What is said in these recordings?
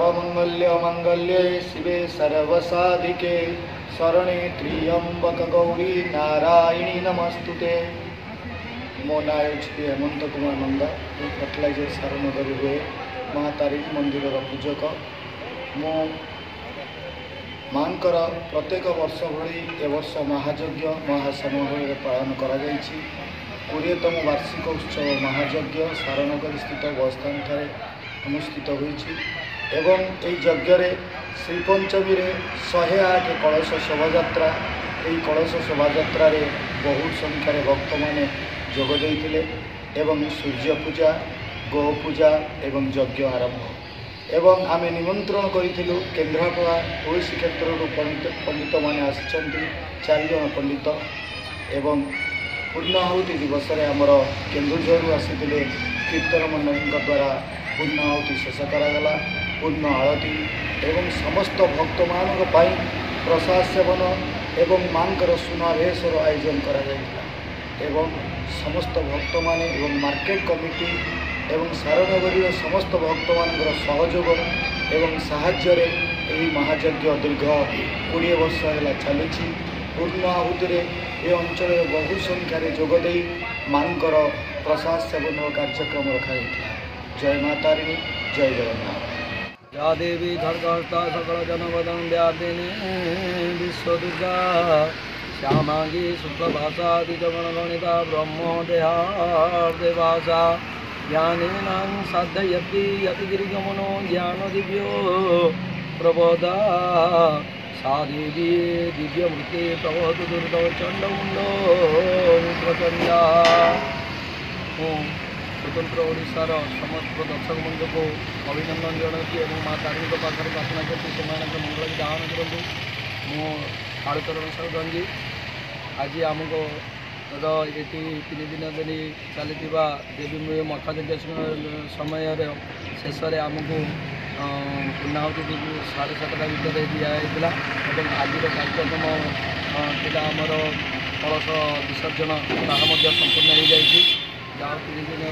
सर्वमंगल्ये शिवे सर्वसाधिके शरणे त्र्यंबक गौरी नारायणी नमस्तुते। मो ना हेमंत कुमार नंदा फर्टिलाइजर सारनगर हुए महातारिणी मंदिर पूजक। मो मांकर प्रत्येक वर्ष भली ए वर्ष महायज्ञ महासमारोह पालन करा जायछि। 20तम वार्षिक उत्सव महायज्ञ सारनगर स्थित बसस्थान ठारे अनुष्ठित होइछि एवं एई यज्ञ रे श्री पंचमी रे 108 कलश शोभायात्रा। एई कलश शोभायात्रा रे बहुत संख्यार भक्त माने जोग देइथिले एवं सूर्य पूजा गो पूजा एवं यज्ञ आरंभ एवं आमे निमंत्रण करिथिलु केन्द्रापड़ा तुलसी क्षेत्र पंडित माने आसिछन्ति 4 जन पंडित एवं पूर्णाहुति दिवस रे हमर केन्दुझर आसिथिले कीर्तन मंडली द्वारा पूर्णाहुति शेष करागला। पूर्ण आरती एवं समस्त भक्त मानक पाई प्रसाद सेवन एवं मांकर सुनावेशर आयोजन करा जायतिला एवं समस्त भक्त माने एवं मार्केट कमिटी एवं सारनगरी समस्त भक्त मानकर सहयोग एवं साहाय्य रे एही महायज्ञ दीर्घ 20 वर्ष है चली। पूर्ण आहुति रे ए अंचल बहु संख्यार जोगदे मांकर प्रसाद सेवन कार्यक्रम रखा। जय मातारिणी जय जगन्नाथ। या देवी धर्कर्ता सकल जनपदं व्यापिनी विश्वदुर्गा श्यामांगी शुक्लभाषा द्विजगणगणिता ब्रह्मोदया देवासा ज्ञानेनां साधयति यतिगिरिगमनो ज्ञानदिव्यो प्रबोधा सा देवी दिव्यमूर्ति प्रभोतु दुर्गौ चण्डमुण्डो प्रचण्डा। स्वतंत्र ओडिशार समस्त दर्शक बंधु को अभिनंदन जनाती और माँ तारिणी पाखे प्रार्थना करती से मंगल दान करूँ। मु कालुचरण साहू आज आमको ये 3 दिन धरी चली देवी मठायज्ञ समय शेष आमको पूर्णाहुति 7:30 भितर दिखाई आज कार्यक्रम आमर कलश विसर्जन ताहा संपूर्ण हो जाए। जहाँ 3 दिन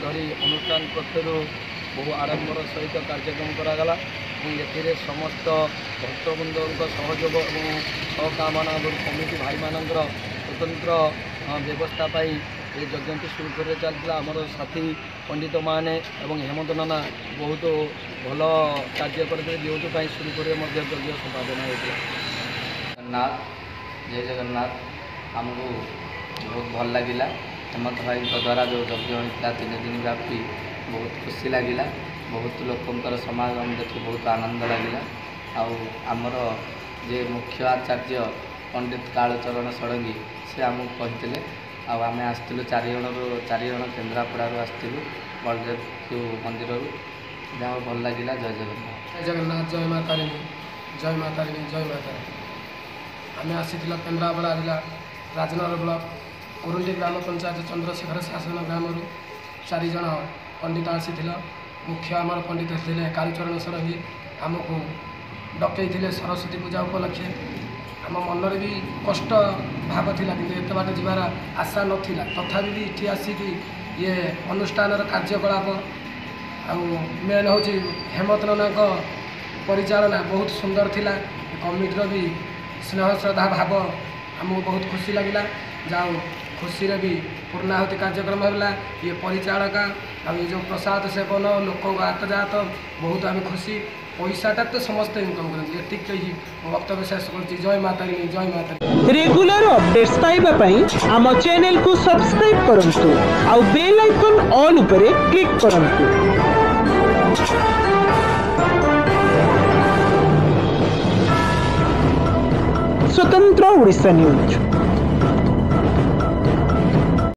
धरी अनुष्ठान पक्षर बहु आडंबर सहित कार्यक्रम करागला। ये समस्त भक्तबृंद सहयोग और सहकामना कमिटी भाई मानकर स्वतंत्र व्यवस्था पाई ये यज्ञ सुरखुरी चलता। आमर साथी पंडित माने एवं हेमंत नाना बहुत भल कार्य करते जो सुरखुरी यज्ञ संपादन होता। जगन्नाथ जय जगन्नाथ। आमको बहुत भल लगिला हेमंत भाई द्वारा जो यज्ञ होता 3 दिन व्यापी बहुत खुशी लगिला। बहुत लोकंर समागम देखी बहुत आनंद लगिला। आमर जे मुख्य आचार्य पंडित कालुचरण षडंगी से आमको कहते आम आसलु 4 जन केन्द्रापड़ा आसलु बलदेव मंदिर जहाँ भल लगिला। जय जगन्नाथ जय जगन्नाथ जय मातारिणी जय मातारिणी जय मातारिणी। आम आसी केन्द्रापड़ा जिला राजनगर ब्लॉक कुरुंडी ग्राम पंचायत चंद्रशेखर शासन ग्राम 4 जन पंडित आसी मुख्य आमर पंडित थे कालुचरण षडंगी आमको डकई सरस्वती पूजा उपलक्षे। आम मनरे भी कष्ट भाव थिला कि एत बाट जीवार आशा नथिला तथापि भी इठी आसिकी ये अनुष्ठान कार्यकलाप मेन हूँ हेमंत नाना परिचालना बहुत सुंदर थिला। कमिटर भी स्नेह श्रद्धा भाव आमको बहुत खुशी लगिला। जाओ खुशी रे भी पूर्णाहुति कार्यक्रम होला। ये परिचालका ये जो प्रसाद सेवन लोक आतजात बहुत आम खुशी। पैसाटा तो समस्त इनकम करती कही वक्तव्य शेष कर। जय मातारिणी जय मातारिणी। रेगुलर अपडेट्स पाइबा पई आम चैनल को सब्सक्राइब करंतु आ बेल आइकन ऑल उपरे क्लिक करंतु। स्वतंत्र ओडिशा न्यूज।